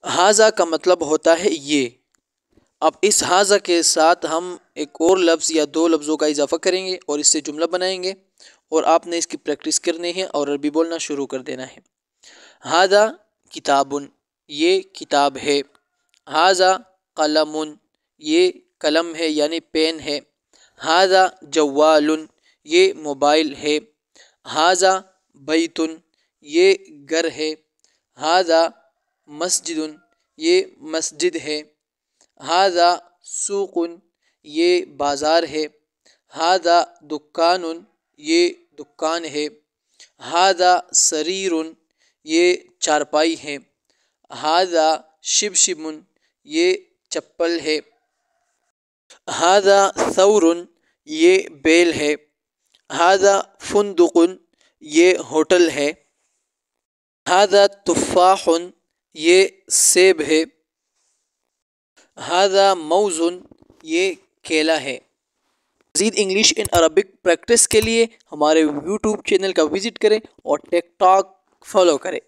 ہاذا کا مطلب ہوتا ہے یہ۔ اب اس ہاذا کے ساتھ ہم ایک اور لفظ یا دو لفظوں کا اضافہ کریں گے اور اس سے جملہ بنائیں گے، اور آپ نے اس کی پریکٹس کرنی ہے اور عربی بولنا شروع کر دینا ہے۔ ہاذا کتاب، یہ کتاب ہے۔ ہاذا قلم، یہ قلم ہے یعنی پین ہے۔ ہاذا جوال، یہ موبائل ہے۔ ہاذا بیت، یہ گھر ہے۔ ہاذا مسجد، یہ مسجد ہے۔ ہاذا سوق، یہ بازار ہے۔ ہاذا دکان، یہ دکان ہے۔ ہاذا سریر، یہ چارپائی ہے۔ ہاذا شبشب، یہ چپل ہے۔ ہاذا ثور، یہ بیل ہے۔ ہاذا فندق، یہ ہوٹل ہے۔ ہاذا تفاح، یہ سیب ہے۔ ہاذا موز، یہ کیلا ہے۔ مزید انگلش ان عربک پریکٹس کے لیے ہمارے یوٹیوب چینل کا وزٹ کریں اور ٹک ٹاک فالو کریں۔